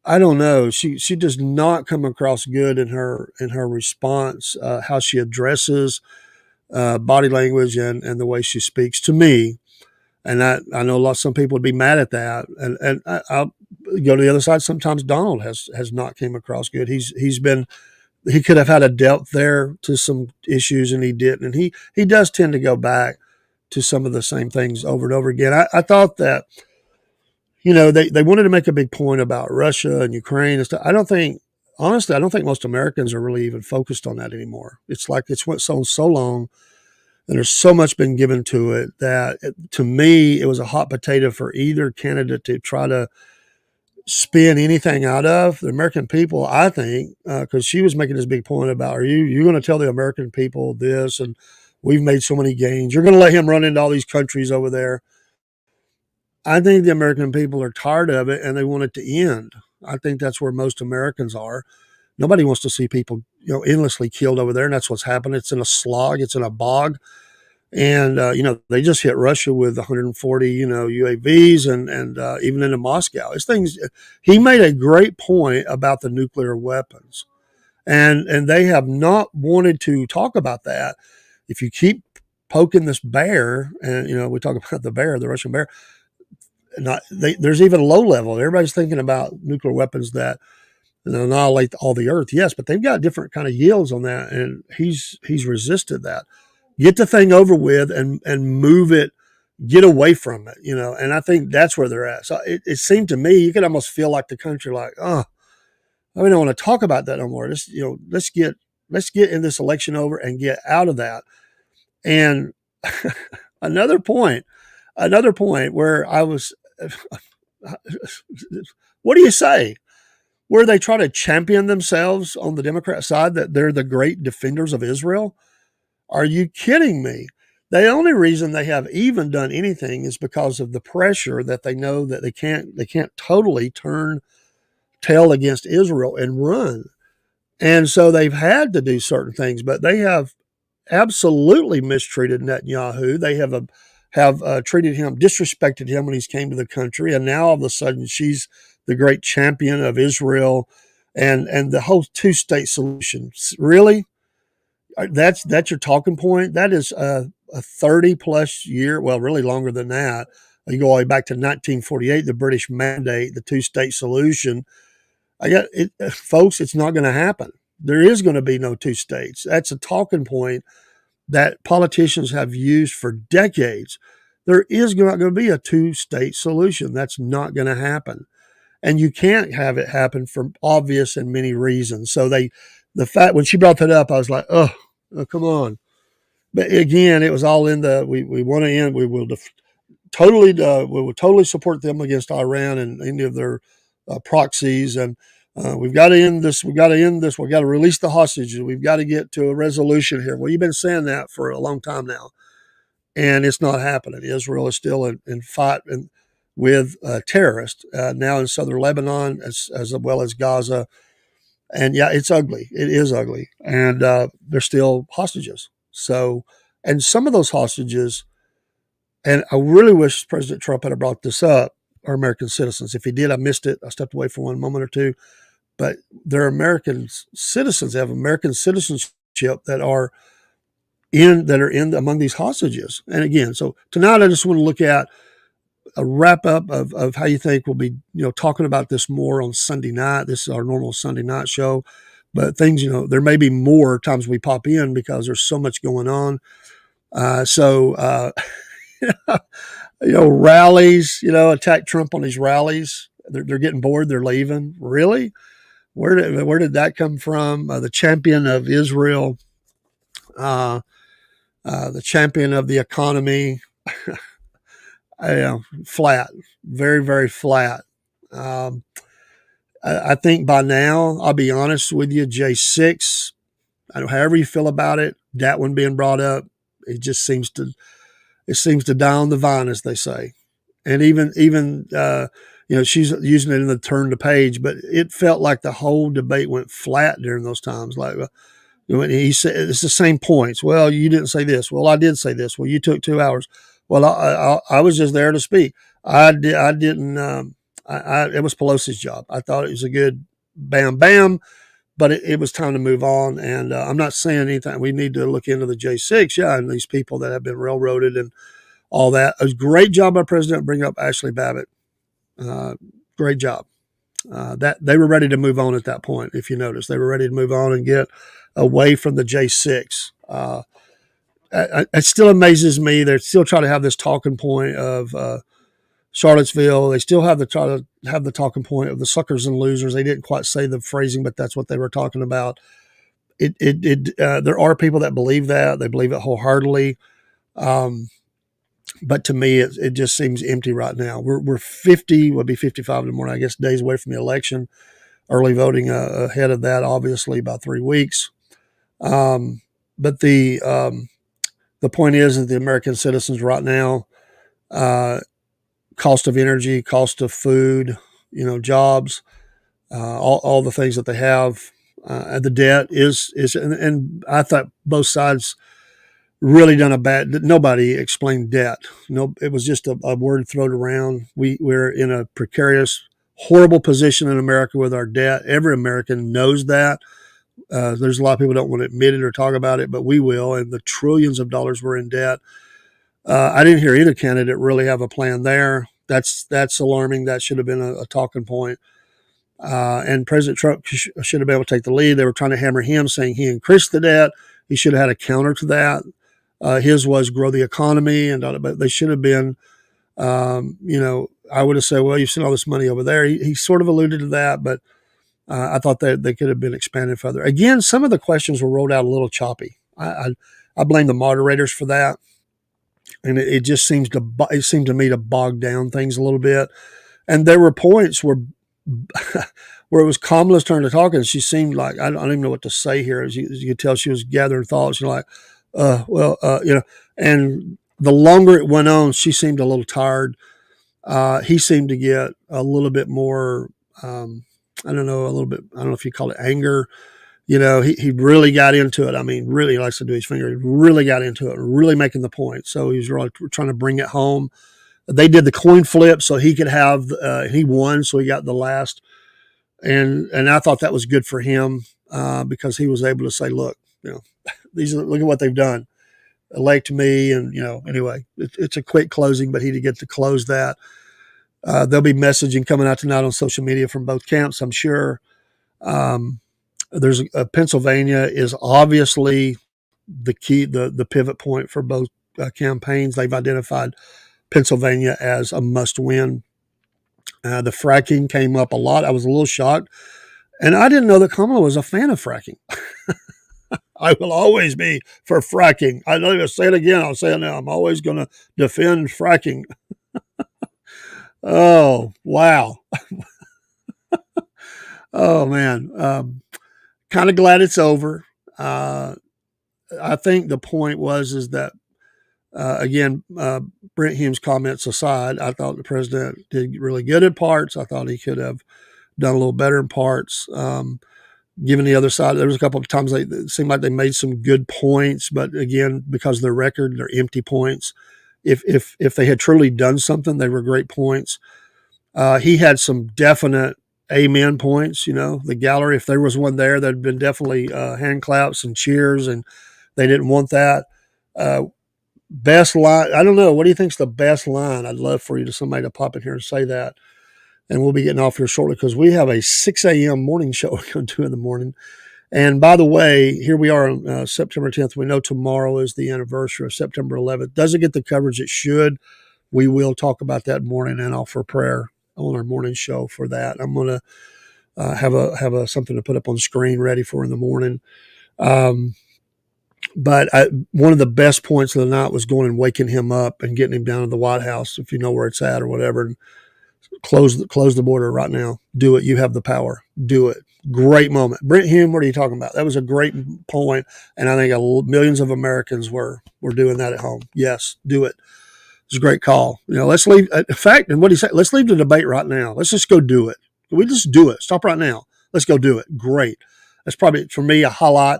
I don't know. She does not come across good in her response, how she addresses body language and the way she speaks to me. And I know some people would be mad at that. And I'll go to the other side. Sometimes Donald has not came across good. He could have had a depth there to some issues, and he didn't. And he does tend to go back to some of the same things over and over again. I thought that, they wanted to make a big point about Russia and Ukraine and stuff. Honestly, I don't think most Americans are really even focused on that anymore. It's like it's went so long, and there's so much been given to it that to me, it was a hot potato for either candidate to try to spin anything out of the American people. I think, because she was making this big point about, are you going to tell the American people this? And we've made so many gains. You're going to let him run into all these countries over there. I think the American people are tired of it and they want it to end. I think that's where most Americans are. Nobody wants to see people, endlessly killed over there, and that's what's happened. It's in a slog. It's in a bog. And, they just hit Russia with 140, UAVs and even into Moscow. He made a great point about the nuclear weapons. And they have not wanted to talk about that. If you keep poking this bear, and, we talk about the bear, the Russian bear, there's even low level. Everybody's thinking about nuclear weapons that annihilate all the earth. Yes, but they've got different kind of yields on that. And he's resisted that. Get the thing over with and move it, get away from it, and I think that's where they're at. So it seemed to me, you could almost feel like the country, like, we don't want to talk about that no more. Let's get in this election over and get out of that. And another point where I was, what do you say? Where they try to champion themselves on the Democrat side that they're the great defenders of Israel. Are you kidding me? The only reason they have even done anything is because of the pressure that they know that they can't totally turn tail against Israel and run. And so they've had to do certain things, but they have absolutely mistreated Netanyahu. They have treated him, disrespected him when he's came to the country. And now all of a sudden she's the great champion of Israel and the whole two-state solution. Really? That's your talking point. That is a 30 plus year, well, really longer than that. You go all the way back to 1948, the British mandate, the two-state solution. Folks, it's not going to happen. There is going to be no two states. That's a talking point that politicians have used for decades. There is not going to be a two-state solution. That's not going to happen. And you can't have it happen for obvious and many reasons. So the fact when she brought that up, I was like, oh, come on. But again, it was all in we want to end. We will totally support them against Iran and any of their proxies. And we've got to end this. We've got to end this. We've got to release the hostages. We've got to get to a resolution here. Well, you've been saying that for a long time now, and it's not happening. Israel is still in fight with terrorists now in southern Lebanon as well as Gaza. And yeah, it's ugly. It is ugly. And they're still hostages. So, and some of those hostages, and I really wish President Trump had brought this up, are American citizens. If he did, I missed it. I stepped away for one moment or two. But they're American citizens. They have American citizenship that are in among these hostages. And again, so tonight I just want to look at a wrap up of how you think we'll be, talking about this more on Sunday night. This is our normal Sunday night show, but things, there may be more times we pop in because there's so much going on. So rallies, attack Trump on these rallies. They're getting bored. They're leaving. Really? Where did that come from? The champion of Israel, uh, the champion of the economy, flat, very, very flat. Um, I think by now, I'll be honest with you, J6, however you feel about it, that one being brought up, it just seems to die on the vine, as they say. And even she's using it in the turn the page, but it felt like the whole debate went flat during those times. Like he said, it's the same points. Well, you didn't say this. Well, I did say this. Well, you took 2 hours. Well, I was just there to speak. I didn't. It was Pelosi's job. I thought it was a good bam bam, but it was time to move on. And I'm not saying anything. We need to look into the J6, and these people that have been railroaded and all that. It was a great job by President to bring up Ashley Babbitt. Great job. That they were ready to move on at that point. If you notice, they were ready to move on and get away from the J6. It still amazes me. They're still trying to have this talking point of Charlottesville. They still have the talking point of the suckers and losers. They didn't quite say the phrasing, but that's what they were talking about. There are people that believe that. They believe it wholeheartedly. But to me, it just seems empty right now. We're 50, we'll be 55 in the morning, I guess, days away from the election. Early voting ahead of that, obviously, about 3 weeks. But the point is that the American citizens right now, cost of energy, cost of food, jobs, all the things that they have, and the debt is, and I thought both sides really done a bad. Nobody explained debt. No, it was just a word thrown around. We're in a precarious, horrible position in America with our debt. Every American knows that. There's a lot of people who don't want to admit it or talk about it, but we will. And the trillions of dollars we're in debt. I didn't hear either candidate really have a plan there. That's alarming. That should have been a talking point. And President Trump should have been able to take the lead. They were trying to hammer him, saying he increased the debt. He should have had a counter to that. His was grow the economy, but they should have been, I would have said, well, you've sent all this money over there. He sort of alluded to that, but I thought that they could have been expanded further. Again, some of the questions were rolled out a little choppy. I blame the moderators for that. And it just seemed to me to bog down things a little bit. And there were points where it was Kamala's turn to talk, and she seemed like, I don't even know what to say here. As you could tell, she was gathering thoughts. You're like, and the longer it went on, she seemed a little tired. He seemed to get a little bit more, I don't know if you call it anger. He really got into it. I mean, really likes to do his finger. He really got into it, really making the point. So he was really trying to bring it home. They did the coin flip so he could have, he won, so he got the last. And I thought that was good for him because he was able to say, look, look at what they've done. Elect me. And, anyway, it's a quick closing, but he did get to close that. There'll be messaging coming out tonight on social media from both camps, I'm sure. There's Pennsylvania is obviously the key, the pivot point for both campaigns. They've identified Pennsylvania as a must win. The fracking came up a lot. I was a little shocked. And I didn't know that Kamala was a fan of fracking. I will always be for fracking. I don't even say it again. I'll say it now. I'm always going to defend fracking. Oh, wow. Oh, man. Kind of glad it's over. I think the point is that, again, Brent Hume's comments aside, I thought the president did really good in parts. I thought he could have done a little better in parts. Given the other side, there was a couple of times it seemed like they made some good points, but again, because of their record, they're empty points. If they had truly done something, they were great points. He had some definite amen points. The gallery, if there was one there, there'd been definitely hand claps and cheers, and they didn't want that. Best line, I don't know. What do you think's the best line? I'd love for somebody to pop in here and say that. And we'll be getting off here shortly because we have a 6 a.m. morning show we're going to do in the morning. And by the way, here we are on September 10th. We know tomorrow is the anniversary of September 11th. Doesn't get the coverage it should. We will talk about that morning and offer prayer on our morning show for that. I'm going to have something to put up on the screen ready for in the morning. But one of the best points of the night was going and waking him up and getting him down to the White House, if you know where it's at or whatever, and close the border right now. Do it. You have the power. Do it. Great moment. Brent Hume, what are you talking about? That was a great point, and I think millions of Americans were doing that at home. Yes, do it. It's a great call. Let's leave. In fact, and what he said, let's leave the debate right now. Let's just go do it. We just do it. Stop right now. Let's go do it. Great. That's probably, for me, a highlight.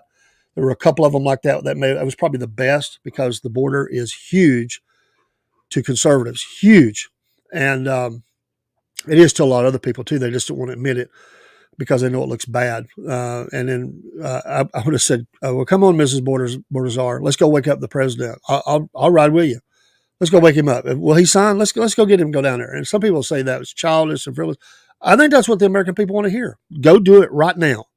There were a couple of them like that that was probably the best because the border is huge to conservatives, huge. And it is to a lot of other people, too. They just don't want to admit it because they know it looks bad. And then I would have said, well, come on, Mrs. Bordazar. Let's go wake up the president. I'll ride with you. Let's go wake him up. Will he sign? Let's go get him, go down there. And some people say that was childish and frivolous. I think that's what the American people want to hear. Go do it right now.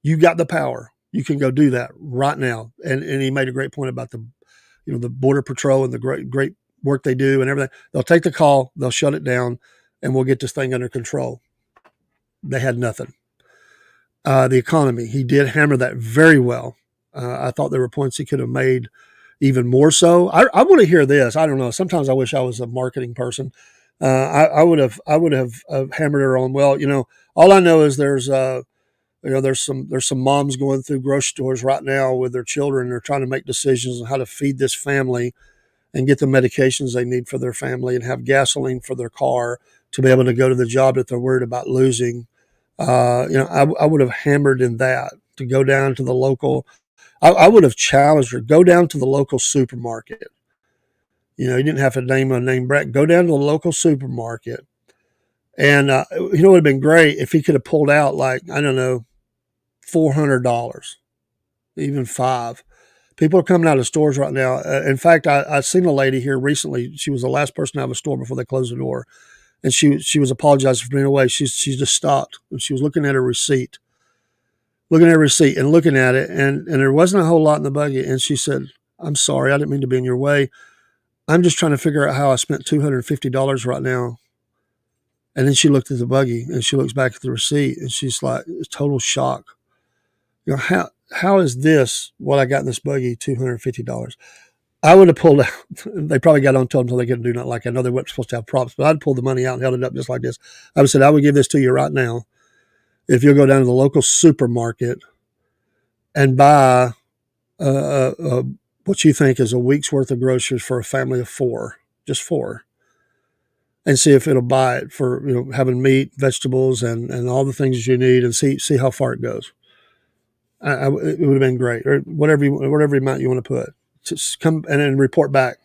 You got the power. You can go do that right now. And he made a great point about the Border Patrol and the great work they do and everything. They'll take the call, they'll shut it down, and we'll get this thing under control. They had nothing. The economy, he did hammer that very well. I thought there were points he could have made even more so. I want to hear this. I don't know. Sometimes I wish I was a marketing person. I would have hammered her on. Well, all I know is there's some moms going through grocery stores right now with their children. They're trying to make decisions on how to feed this family and get the medications they need for their family and have gasoline for their car to be able to go to the job that they're worried about losing. I would have hammered in that to go down to the local. I would have challenged her, go down to the local supermarket. You didn't have to name a name brand. Go down to the local supermarket. And, it would have been great if he could have pulled out I don't know, $400, even $5. People are coming out of stores right now. In fact, I seen a lady here recently. She was the last person out of a store before they closed the door. And she was apologizing for being away. She's just stopped. And she was looking at her receipt. And looking at it. And there wasn't a whole lot in the buggy. And she said, I'm sorry. I didn't mean to be in your way. I'm just trying to figure out how I spent $250 right now. And then she looked at the buggy and she looks back at the receipt and she's like, total shock. How is this what I got in this buggy, $250? I would have pulled out. They probably got on to them until they couldn't do nothing like that. I know they weren't supposed to have props, but I'd pull the money out and held it up just like this. I would have said, I would give this to you right now if you'll go down to the local supermarket and buy what you think is a week's worth of groceries for a family of 4, just 4. And see if it'll buy it for, having meat, vegetables, and all the things you need, and see how far it goes. It would have been great, or whatever amount you want to put. Just come and then report back.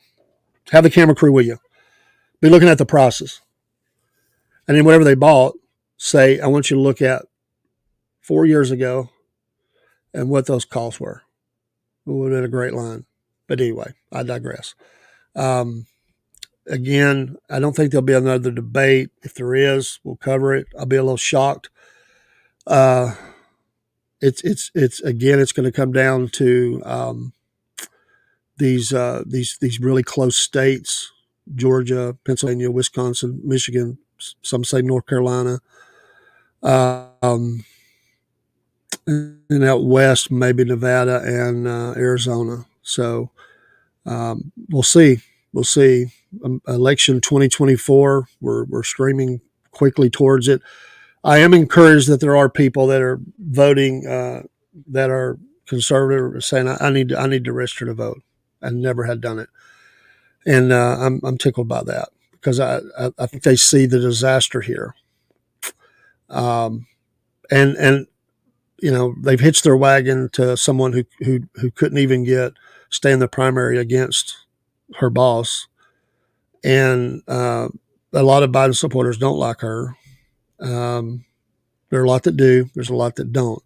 Have the camera crew with you. Be looking at the prices. And then whatever they bought, say, I want you to look at 4 years ago and what those costs were. It would have been a great line. But anyway, I digress. Again, I don't think there'll be another debate. If there is, we'll cover it. I'll be a little shocked. It's going to come down to these really close states: Georgia, Pennsylvania, Wisconsin, Michigan. Some say North Carolina, and out west maybe Nevada and Arizona. So we'll see. We'll see. Election 2024, we're streaming quickly towards it. I am encouraged that there are people that are voting that are conservative, saying I need to register to vote. I never had done it, and I'm tickled by that because I think they see the disaster here, and they've hitched their wagon to someone who couldn't even stay in the primary against her boss. And a lot of Biden supporters don't like her. There are a lot that do. There's a lot that don't.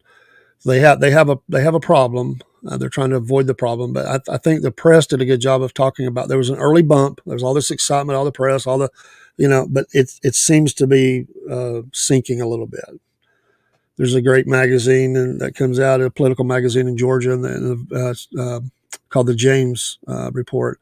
They have a problem. They're trying to avoid the problem. But I think the press did a good job of talking about. There was an early bump. There was all this excitement, all the press, all the, but it seems to be sinking a little bit. There's a great magazine that comes out, a political magazine in Georgia, called the James Report.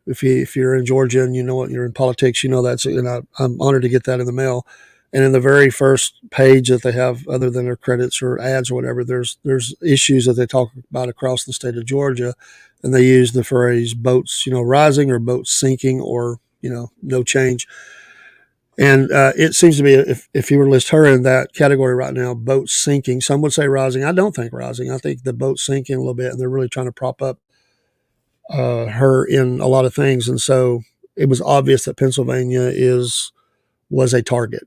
If you're in Georgia and you know what you're in politics, you know that's, and I'm honored to get that in the mail. And in the very first page that they have, other than their credits or ads or whatever, there's issues that they talk about across the state of Georgia, and they use the phrase boats, rising, or boats sinking, or no change. And it seems to be, if you were to list her in that category right now, boats sinking. Some would say rising. I don't think rising. I think the boat's sinking a little bit, and they're really trying to prop up her in a lot of things. And so it was obvious that Pennsylvania was a target.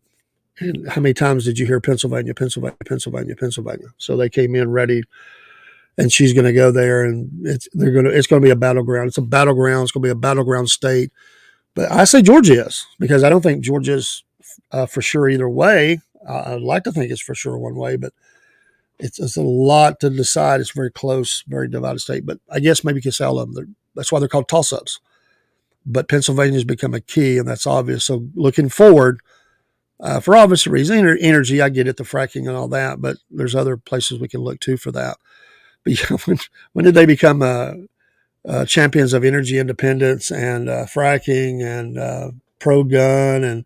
And how many times did you hear Pennsylvania, Pennsylvania, Pennsylvania, Pennsylvania? So they came in ready, and she's going to go there, and it's going to be a battleground. It's a battleground. It's going to be a battleground state. But I say Georgia is, because I don't think Georgia's for sure either way. I'd like to think it's for sure one way, but it's a lot to decide. It's very close, very divided state. But I guess maybe Casella, that's why they're called toss-ups. But Pennsylvania's become a key, and that's obvious. So looking forward, for obvious reasons, energy, I get it, the fracking and all that, but there's other places we can look to for that. But when did they become champions of energy independence and fracking and pro-gun? And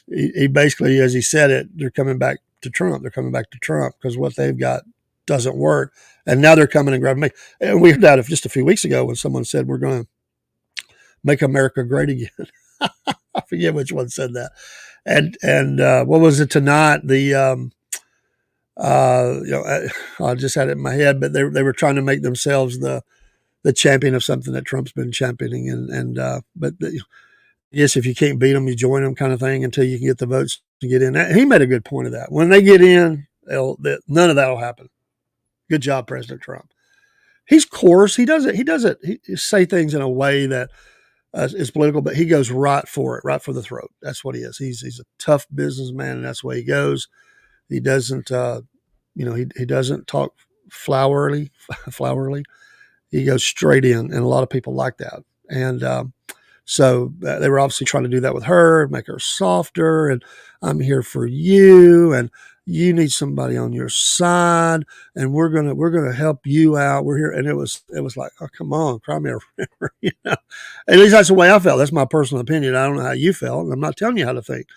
he basically, as he said it, they're coming back to Trump. They're coming back to Trump because what they've got doesn't work. And now they're coming and grabbing me. And we heard that just a few weeks ago when someone said, we're going to make America great again. I forget which one said that. And what was it tonight? I just had it in my head, but they were trying to make themselves the champion of something that Trump's been championing. But I guess if you can't beat them, you join them, kind of thing, until you can get the votes to get in. He made a good point of that. When they get in, none of that will happen. Good job, President Trump. He's coarse. He say things in a way that is political, but he goes right for it, right for the throat. That's what he is. He's a tough businessman, and that's the way he goes. He doesn't, he doesn't talk flowery. He goes straight in, and a lot of people like that. And so they were obviously trying to do that with her, make her softer, and I'm here for you, and you need somebody on your side, and we're gonna help you out. We're here, and it was like, oh, come on, cry me a river, At least that's the way I felt. That's my personal opinion. I don't know how you felt. I'm not telling you how to think.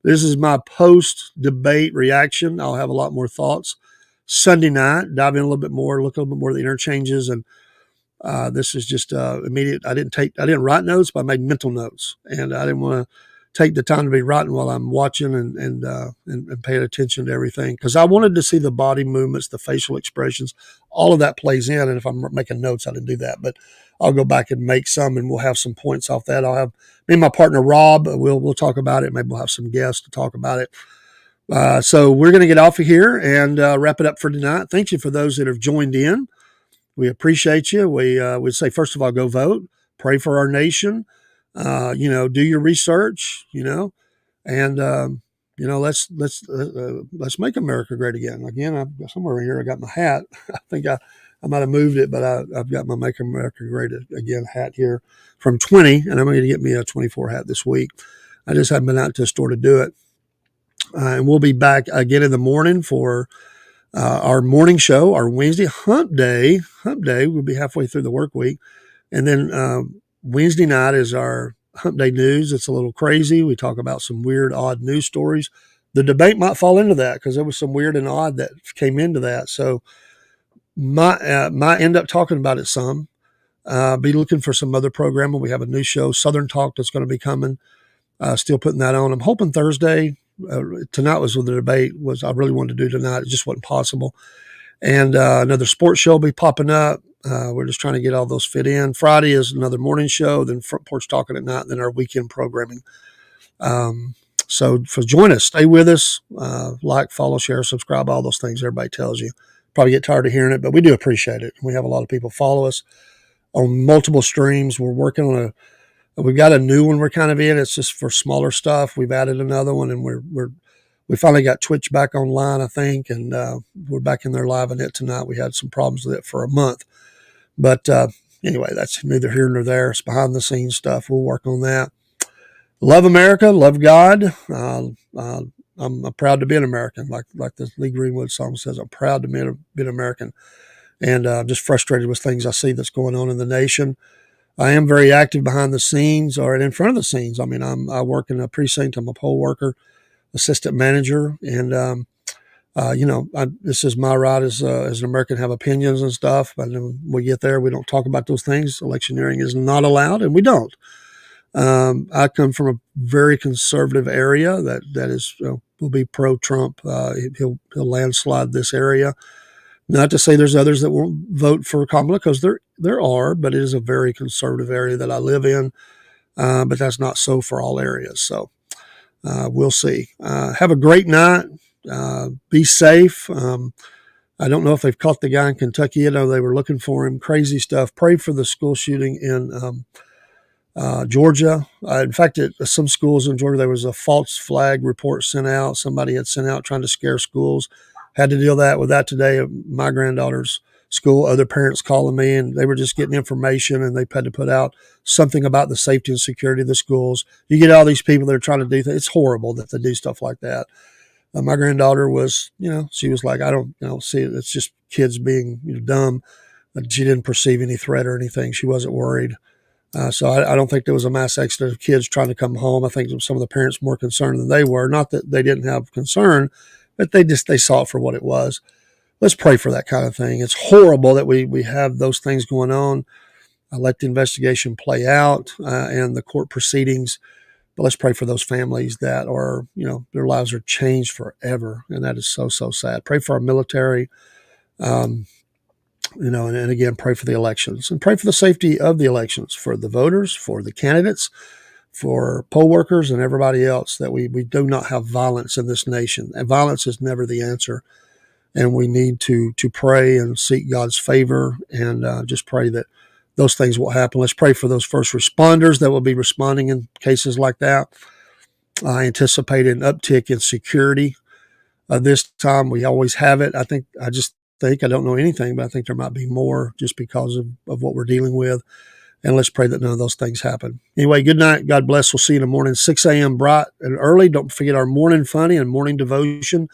This is my post-debate reaction. I'll have a lot more thoughts Sunday night. Dive in a little bit more, look a little bit more at the interchanges, and this is just immediate. I didn't write notes, but I made mental notes, and I didn't want to take the time to be writing while I'm watching and paying attention to everything, because I wanted to see the body movements, the facial expressions, all of that plays in. And if I'm making notes, I didn't do that, but I'll go back and make some, and we'll have some points off that. I'll have me and my partner Rob. We'll talk about it. Maybe we'll have some guests to talk about it. So we're going to get off of here and wrap it up for tonight. Thank you for those that have joined in. We appreciate you. We'd say, first of all, go vote, pray for our nation, do your research, and, let's make America great again. Again, I've somewhere here, I got my hat. I think I might have moved it, but I've got my Make America Great Again hat here from 20, and I'm going to get me a 24 hat this week. I just haven't been out to a store to do it. And we'll be back again in the morning for our morning show, our Wednesday hump day. We'll be halfway through the work week. And then Wednesday night is our hump day news. It's a little crazy. We talk about some weird, odd news stories. The debate might fall into that because there was some weird and odd that came into that. So might end up talking about it some. Be looking for some other programming. We have a new show, Southern Talk, that's going to be coming. Still putting that on. I'm hoping Thursday. Tonight was when the debate was. I really wanted to do tonight. It just wasn't possible. And another sports show will be popping up. We're just trying to get all those fit in. Friday is another morning show, then Front Porch Talking at night, and then our weekend programming. So join us. Stay with us. Like, follow, share, subscribe, all those things everybody tells you. Probably get tired of hearing it, but we do appreciate it. We have a lot of people follow us on multiple streams. We're working on we've got a new one we're kind of in. It's just for smaller stuff. We've added another one, and we finally got Twitch back online, I think, and we're back in there live on it tonight. We had some problems with it for a month. But anyway, that's neither here nor there. It's behind the scenes stuff. We'll work on that. Love America. Love God. I'm proud to be an American, like the Lee Greenwood song says. I'm proud to be an American, and I'm just frustrated with things I see that's going on in the nation. I am very active behind the scenes or in front of the scenes. I mean, I work in a precinct. I'm a poll worker, assistant manager, and this is my right as an American to have opinions and stuff. But when we get there, we don't talk about those things. Electioneering is not allowed, and we don't. I come from a very conservative area that is will be pro-Trump. He'll landslide this area. Not to say there's others that won't vote for Kamala, because there are, but it is a very conservative area that I live in. But that's not so for all areas. So we'll see. Have a great night. Be safe. I don't know if they've caught the guy in Kentucky. You know, they were looking for him. Crazy stuff. Pray for the school shooting in Georgia. In fact, at some schools in Georgia, there was a false flag report sent out. Somebody had sent out trying to scare schools. Had to deal with that today at my granddaughter's school. Other parents calling me, and they were just getting information, and they had to put out something about the safety and security of the schools. You get all these people that are trying to do things. It's horrible that they do stuff like that. My granddaughter was, she was like, I don't, see it. It's just kids being dumb. She didn't perceive any threat or anything. She wasn't worried. So I don't think there was a mass exodus of kids trying to come home. I think some of the parents were more concerned than they were. Not that they didn't have concern, but they saw it for what it was. Let's pray for that kind of thing. It's horrible that we have those things going on. I let the investigation play out and the court proceedings. But let's pray for those families that are, their lives are changed forever. And that is so, so sad. Pray for our military, and again, pray for the elections and pray for the safety of the elections, for the voters, for the candidates, for poll workers and everybody else, that we do not have violence in this nation. And violence is never the answer. And we need to pray and seek God's favor and just pray that those things will happen. Let's pray for those first responders that will be responding in cases like that. I anticipate an uptick in security this time. We always have it. I don't know anything, but I think there might be more just because of what we're dealing with. And let's pray that none of those things happen. Anyway, good night. God bless. We'll see you in the morning, 6 a.m. bright and early. Don't forget our morning funny and morning devotion.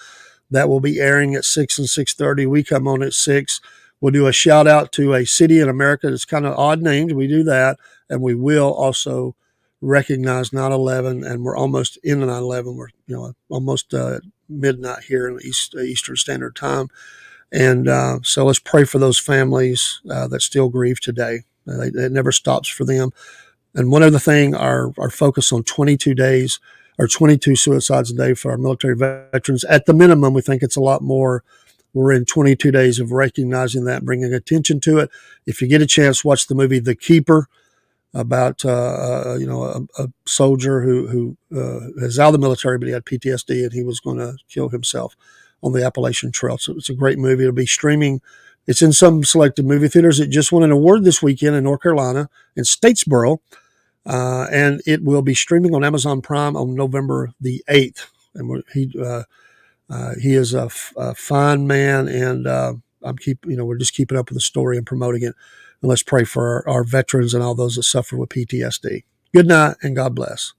That will be airing at 6 and 6:30. We come on at 6. We'll do a shout out to a city in America that's kind of odd named. We do that. And we will also recognize 9/11. And we're almost in 9/11. We're, almost midnight here in Eastern Standard Time. And so let's pray for those families that still grieve today. It never stops for them. And one other thing, our focus on 22 days or 22 suicides a day for our military veterans. At the minimum, we think it's a lot more. We're in 22 days of recognizing that, bringing attention to it. If you get a chance, watch the movie The Keeper about a soldier who is out of the military, but he had PTSD and he was going to kill himself on the Appalachian Trail. So it's a great movie. It'll be streaming. It's in some selected movie theaters. It just won an award this weekend in North Carolina, in Statesboro, and it will be streaming on Amazon Prime on November the 8th. And he is a fine man, and we're just keeping up with the story and promoting it. And let's pray for our veterans and all those that suffer with PTSD. Good night, and God bless.